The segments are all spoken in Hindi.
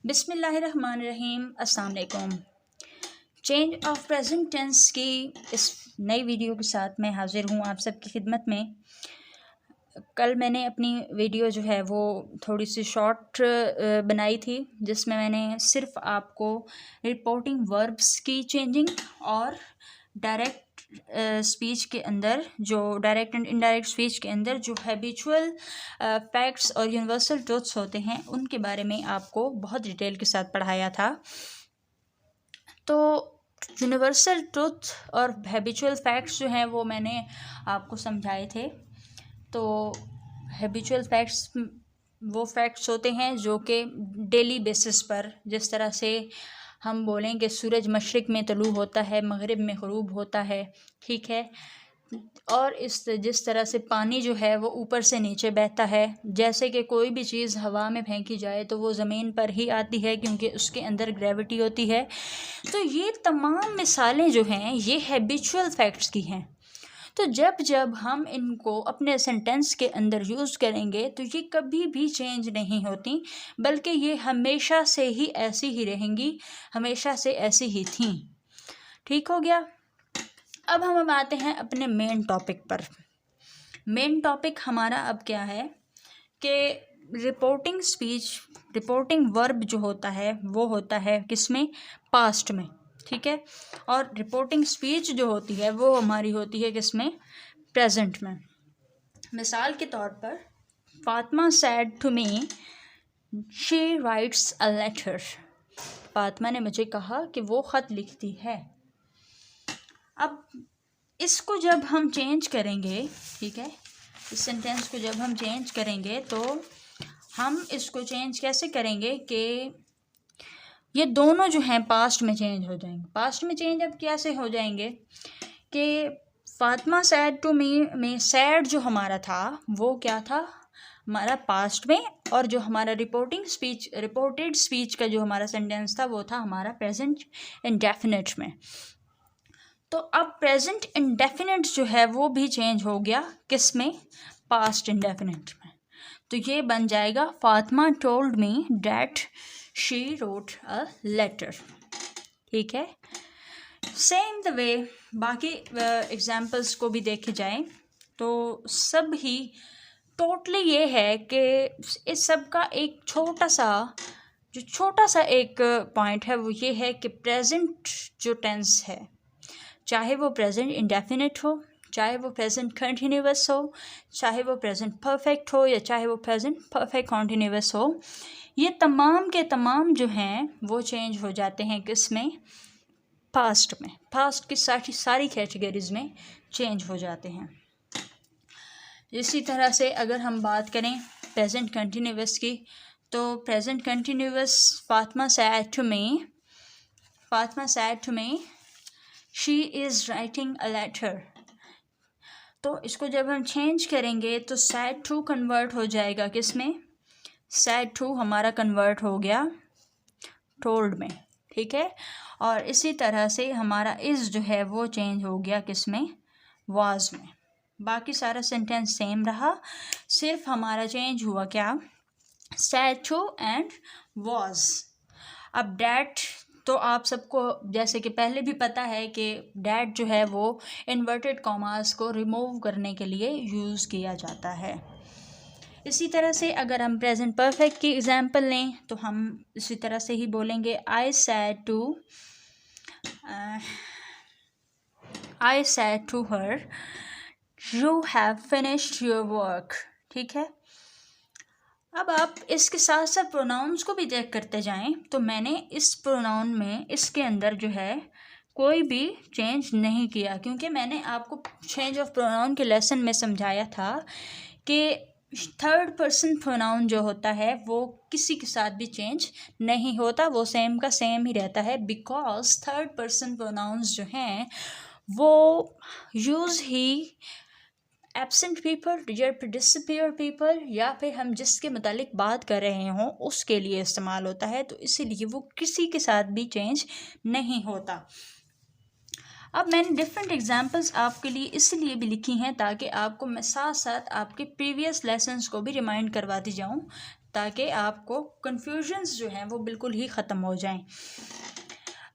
बिस्मिल्लाहिर्रहमानिर्रहीम। अस्सलाम वालेकुम। चेंज ऑफ प्रेजेंट टेंस की इस नई वीडियो के साथ मैं हाज़िर हूँ आप सबकी खिदमत में। कल मैंने अपनी वीडियो जो है वो थोड़ी सी शॉर्ट बनाई थी, जिसमें मैंने सिर्फ आपको रिपोर्टिंग वर्ब्स की चेंजिंग और डायरेक्ट स्पीच के अंदर, जो डायरेक्ट एंड इनडायरेक्ट स्पीच के अंदर जो हैबिचुअल फैक्ट्स और यूनिवर्सल ट्रूथ्स होते हैं उनके बारे में आपको बहुत डिटेल के साथ पढ़ाया था। तो यूनिवर्सल ट्रूथ और हैबिचुअल फैक्ट्स जो हैं वो मैंने आपको समझाए थे। तो हैबिचुअल फैक्ट्स वो फैक्ट्स होते हैं जो कि डेली बेसिस पर, जिस तरह से हम बोलें कि सूरज मशरिक़ में तलू होता है, मग़रिब में ग़ुरूब होता है, ठीक है। और जिस तरह से पानी जो है वो ऊपर से नीचे बहता है, जैसे कि कोई भी चीज़ हवा में फेंकी जाए तो वो ज़मीन पर ही आती है क्योंकि उसके अंदर ग्रेविटी होती है। तो ये तमाम मिसालें जो हैं ये हैबिचुअल फैक्ट्स की हैं। तो जब जब हम इनको अपने सेंटेंस के अंदर यूज़ करेंगे तो ये कभी भी चेंज नहीं होती, बल्कि ये हमेशा से ही ऐसी ही रहेंगी, हमेशा से ऐसी ही थीं। ठीक हो गया। अब हम आते हैं अपने मेन टॉपिक पर। मेन टॉपिक हमारा अब क्या है कि रिपोर्टिंग स्पीच, रिपोर्टिंग वर्ब जो होता है वो होता है किसमें? पास्ट में, ठीक है। और रिपोर्टिंग स्पीच जो होती है वो हमारी होती है किसमें? प्रेजेंट में। मिसाल के तौर पर, Fatima said to me she writes a letter. Fatima ने मुझे कहा कि वो ख़त लिखती है। अब इसको जब हम चेंज करेंगे, ठीक है, इस सेंटेंस को जब हम चेंज करेंगे तो हम इसको चेंज कैसे करेंगे कि ये दोनों जो हैं पास्ट में चेंज हो जाएंगे। पास्ट में चेंज अब कैसे हो जाएंगे कि फातिमा सैड टू मी में सैड जो हमारा था वो क्या था? हमारा पास्ट में। और जो हमारा रिपोर्टेड स्पीच का जो हमारा सेंटेंस था वो था हमारा प्रेजेंट इंडेफिनिट में। तो अब प्रेजेंट इंडेफिनिट जो है वो भी चेंज हो गया किस में? पास्ट इंडेफिनिट में। तो ये बन जाएगा Fatima told me that she wrote a letter, ठीक है। सेम द वे बाकी एग्जाम्पल्स को भी देखे जाएं तो सब ही टोटली ये है कि इस सब का एक छोटा सा एक पॉइंट है, वो ये है कि प्रेजेंट जो टेंस है, चाहे वो प्रेजेंट इंडेफिनिट हो, चाहे वो प्रेजेंट कंटिन्यूअस हो, चाहे वो प्रेजेंट परफेक्ट हो, या चाहे वो प्रेजेंट परफेक्ट कंटिन्यूअस हो, ये तमाम के तमाम जो हैं वो चेंज हो जाते हैं किस में? पास्ट में। पास्ट की सारी कैटेगरीज में चेंज हो जाते हैं। इसी तरह से अगर हम बात करें प्रेजेंट कंटिन्यूअस की, तो present continuous Fatima said to me she is writing a letter. तो इसको जब हम चेंज करेंगे तो सैड टू कन्वर्ट हो जाएगा किस में? सैड टू हमारा कन्वर्ट हो गया टोल्ड में, ठीक है। और इसी तरह से हमारा इज़ जो है वो चेंज हो गया किस में? वाज में। बाकी सारा सेंटेंस सेम रहा, सिर्फ हमारा चेंज हुआ क्या? Said to and was. अब डैट तो आप सबको जैसे कि पहले भी पता है कि डैट जो है वो इन्वर्टेड कॉमास को रिमूव करने के लिए यूज़ किया जाता है। इसी तरह से अगर हम प्रेजेंट परफेक्ट की एग्जांपल लें तो हम इसी तरह से ही बोलेंगे I said to her you have finished your work, ठीक है। अब आप इसके साथ साथ प्रोनाउंस को भी चेक करते जाएं तो मैंने इस प्रोनाउन में इसके अंदर जो है कोई भी चेंज नहीं किया, क्योंकि मैंने आपको चेंज ऑफ प्रोनाउन के लेसन में समझाया था कि थर्ड पर्सन प्रोनाउन जो होता है वो किसी के साथ भी चेंज नहीं होता, वो सेम का सेम ही रहता है, बिकॉज थर्ड पर्सन प्रोनाउंस जो हैं वो यूज़ ही एब्सेंट पीपल या फिर डिसअपीयर पीपल या फिर हम जिसके मुतालिक बात कर रहे हों उसके लिए इस्तेमाल होता है, तो इसीलिए वो किसी के साथ भी चेंज नहीं होता। अब मैंने डिफरेंट एग्जांपल्स आपके लिए इसलिए भी लिखी हैं ताकि आपको मैं साथ साथ आपके प्रीवियस लेसन्स को भी रिमाइंड करवाती जाऊं, ताकि आपको कन्फ्यूजन्स जो हैं वो बिल्कुल ही ख़त्म हो जाएं।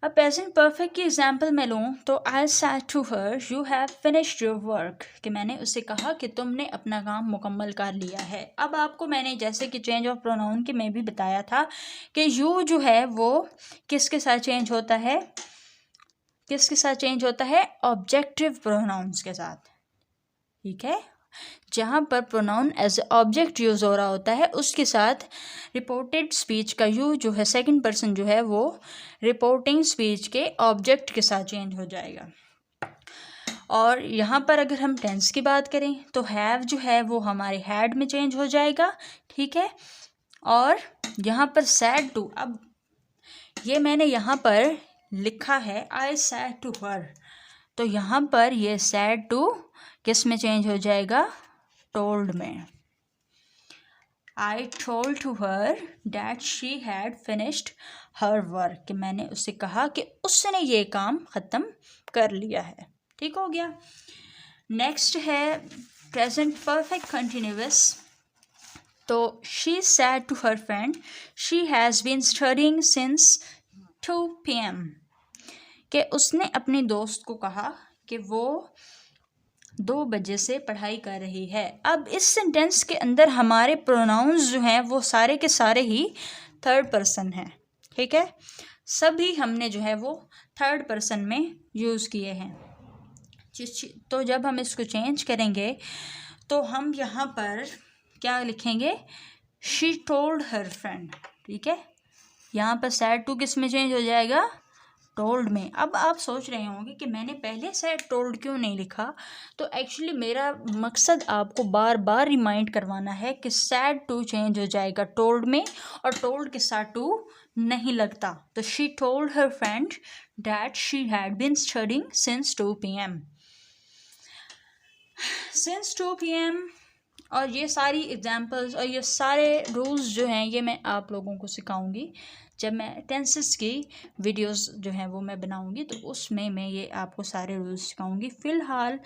अब प्रेजेंट परफेक्ट की एग्जांपल मैं लूँ तो I said to her you have finished your work, कि मैंने उससे कहा कि तुमने अपना काम मुकम्मल कर लिया है। अब आपको मैंने जैसे कि चेंज ऑफ प्रोनाउन के में भी बताया था कि यू जो है वो किसके साथ चेंज होता है, किसके साथ चेंज होता है, ऑब्जेक्टिव प्रोनाउंस के साथ। ठीक है, जहाँ पर प्रोनाउन एज ऑब्जेक्ट यूज़ हो रहा होता है उसके साथ रिपोर्टेड स्पीच का यू जो है सेकंड पर्सन जो है वो रिपोर्टिंग स्पीच के ऑब्जेक्ट के साथ चेंज हो जाएगा। और यहाँ पर अगर हम टेंस की बात करें तो हैव जो है वो हमारे हैड में चेंज हो जाएगा। ठीक है, और यहाँ पर सैड टू, अब ये मैंने यहाँ पर लिखा है आई सैड टू हर, तो यहाँ पर ये सैड टू किस में चेंज हो जाएगा, टोल्ड में। I told to her that she had finished her work, कि मैंने उससे कहा कि उसने ये काम ख़त्म कर लिया है। ठीक हो गया। नेक्स्ट है प्रेजेंट परफेक्ट कंटिन्यूअस। तो she said to her friend she has been studying since 2 PM, कि उसने अपने दोस्त को कहा कि वो 2 बजे से पढ़ाई कर रही है। अब इस सेंटेंस के अंदर हमारे प्रोनाउंस जो हैं वो सारे के सारे ही थर्ड पर्सन हैं। ठीक है, सभी हमने जो है वो थर्ड पर्सन में यूज़ किए हैं। तो जब हम इसको चेंज करेंगे तो हम यहाँ पर क्या लिखेंगे, शी टोल्ड हर फ्रेंड। ठीक है, यहाँ पर सैड टू किस में चेंज हो जाएगा, टोल्ड में। अब आप सोच रहे होंगे कि मैंने पहले सैड टोल्ड क्यों नहीं लिखा, तो एक्चुअली मेरा मकसद आपको बार बार रिमाइंड करवाना है कि सैड टू चेंज हो जाएगा टोल्ड में, और टोल्ड के साथ टू नहीं लगता। तो she told her friend that she had been studying since 2 PM, since 2 PM। और ये सारी एग्जांपल्स और ये सारे रूल्स जो हैं ये मैं आप लोगों को सिखाऊंगी जब मैं टेंसेस की वीडियोस जो हैं वो मैं बनाऊंगी, तो उसमें मैं ये आपको सारे रूल्स सिखाऊंगी। फ़िलहाल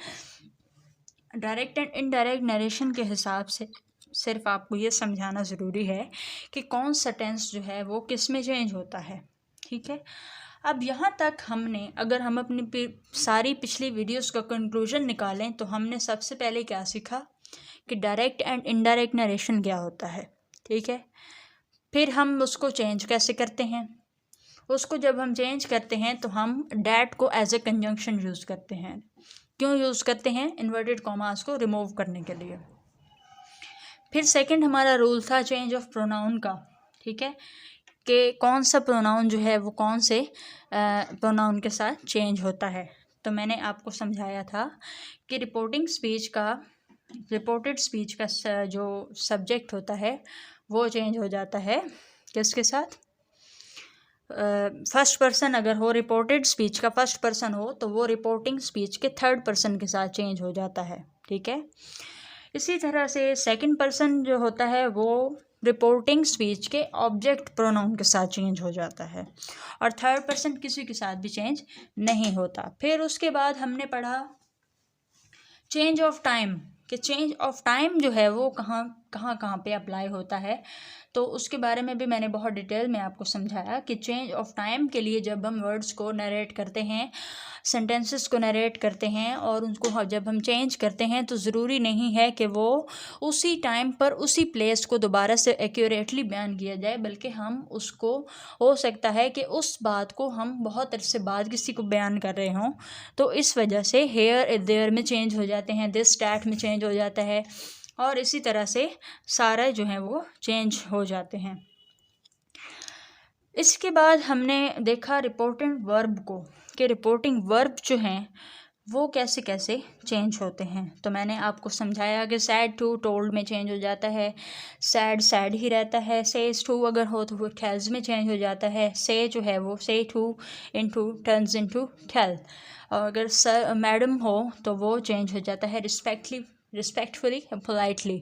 डायरेक्ट एंड इनडायरेक्ट नरेशन के हिसाब से सिर्फ आपको ये समझाना ज़रूरी है कि कौन सा टेंस जो है वो किस में चेंज होता है। ठीक है, अब यहाँ तक हमने अगर हम अपनी सारी पिछली वीडियोस का कंक्लूजन निकालें तो हमने सबसे पहले क्या सीखा कि डायरेक्ट एंड इनडायरेक्ट नरेशन क्या होता है। ठीक है, फिर हम उसको चेंज कैसे करते हैं, उसको जब हम चेंज करते हैं तो हम डैट को एज ए कंजंक्शन यूज़ करते हैं। क्यों यूज़ करते हैं, इन्वर्टेड कॉमास को रिमूव करने के लिए। फिर सेकंड हमारा रूल था चेंज ऑफ प्रोनाउन का। ठीक है, कि कौन सा प्रोनाउन जो है वो कौन से प्रोनाउन के साथ चेंज होता है। तो मैंने आपको समझाया था कि रिपोर्टेड स्पीच का जो सब्जेक्ट होता है वो चेंज हो जाता है किसके साथ, फर्स्ट पर्सन अगर हो, रिपोर्टेड स्पीच का फर्स्ट पर्सन हो तो वो रिपोर्टिंग स्पीच के थर्ड पर्सन के साथ चेंज हो जाता है। ठीक है, इसी तरह से सेकंड पर्सन जो होता है वो रिपोर्टिंग स्पीच के ऑब्जेक्ट प्रोनाउन के साथ चेंज हो जाता है, और थर्ड पर्सन किसी के साथ भी चेंज नहीं होता। फिर उसके बाद हमने पढ़ा चेंज ऑफ टाइम, कि चेंज ऑफ टाइम जो है वो कहाँ पे अप्लाई होता है। तो उसके बारे में भी मैंने बहुत डिटेल में आपको समझाया कि चेंज ऑफ टाइम के लिए जब हम वर्ड्स को नरेट करते हैं, सेंटेंसेस को नरेट करते हैं और उनको जब हम चेंज करते हैं तो ज़रूरी नहीं है कि वो उसी टाइम पर उसी प्लेस को दोबारा से एक्यूरेटली बयान किया जाए, बल्कि हम उसको हो सकता है कि उस बात को हम बहुत अरसे बाद किसी को बयान कर रहे हों, तो इस वजह से हेयर देयर में चेंज हो जाते हैं, दिस डैट में चेंज हो जाता है, और इसी तरह से सारा जो है वो चेंज हो जाते हैं। इसके बाद हमने देखा रिपोर्टिंग वर्ब को, कि रिपोर्टिंग वर्ब जो हैं वो कैसे कैसे चेंज होते हैं। तो मैंने आपको समझाया कि सैड टू टोल्ड में चेंज हो जाता है, सैड सैड ही रहता है, सेज टू अगर हो तो वो टेल्स में चेंज हो जाता है, से जो है वो say to into turns into tell, और अगर सर मैडम हो तो वो चेंज हो जाता है रिस्पेक्टफुली पोलाइटली।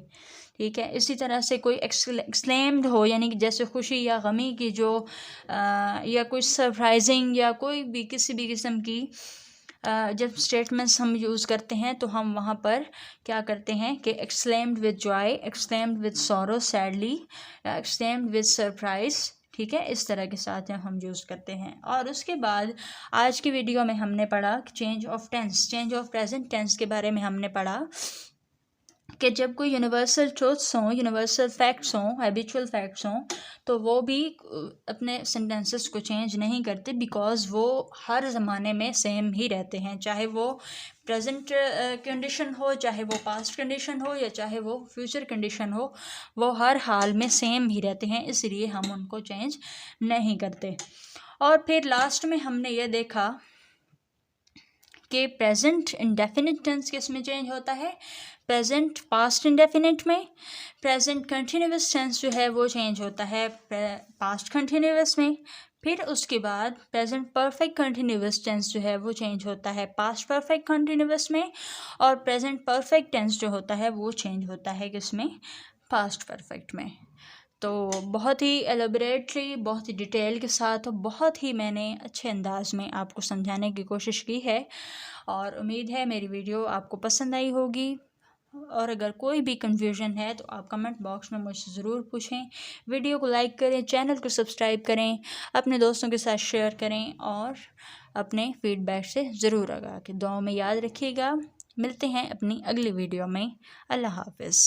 ठीक है, इसी तरह से कोई एक्सक्लेम्ड हो यानी कि जैसे खुशी या गमी की जो या कोई सरप्राइजिंग या कोई भी किसी भी किस्म की जब स्टेटमेंट्स हम यूज़ करते हैं तो हम वहाँ पर क्या करते हैं कि exclaimed with Joy, exclaimed with sorrow sadly, exclaimed with surprise, ठीक है, इस तरह के साथ हम यूज़ करते हैं। और उसके बाद आज की वीडियो में हमने पढ़ा change of tense, change of present tense के बारे में हमने पढ़ा कि जब कोई यूनिवर्सल ट्रूथ्स हों, यूनिवर्सल फैक्ट्स हों, हैबिचुअल फैक्ट्स हों, तो वो भी अपने सेंटेंसेस को चेंज नहीं करते, बिकॉज़ वो हर ज़माने में सेम ही रहते हैं, चाहे वो प्रेजेंट कंडीशन हो, चाहे वो पास्ट कंडीशन हो, या चाहे वो फ्यूचर कंडीशन हो, वो हर हाल में सेम ही रहते हैं, इसलिए हम उनको चेंज नहीं करते। और फिर लास्ट में हमने ये देखा कि प्रेजेंट इंडेफिनिट टेंस किस में चेंज होता है, प्रेजेंट पास्ट इंडेफिनिट में, प्रेजेंट कंटिन्यूअस टेंस जो है वो चेंज होता है पास्ट कंटिन्यूअस में, फिर उसके बाद प्रेजेंट परफेक्ट कंटिन्यूअस टेंस जो है वो चेंज होता है पास्ट परफेक्ट कंटिन्यूअस में, और प्रेजेंट परफेक्ट टेंस जो होता है वो चेंज होता है किसमें, पास्ट परफेक्ट में। तो बहुत ही एलेबरेटली, बहुत ही डिटेल के साथ, बहुत ही मैंने अच्छे अंदाज में आपको समझाने की कोशिश की है, और उम्मीद है मेरी वीडियो आपको पसंद आई होगी। और अगर कोई भी कन्फ्यूजन है तो आप कमेंट बॉक्स में मुझसे ज़रूर पूछें। वीडियो को लाइक करें, चैनल को सब्सक्राइब करें, अपने दोस्तों के साथ शेयर करें, और अपने फीडबैक से ज़रूर आगाह कि दुआ में याद रखिएगा। मिलते हैं अपनी अगली वीडियो में। अल्लाह हाफ़िज़।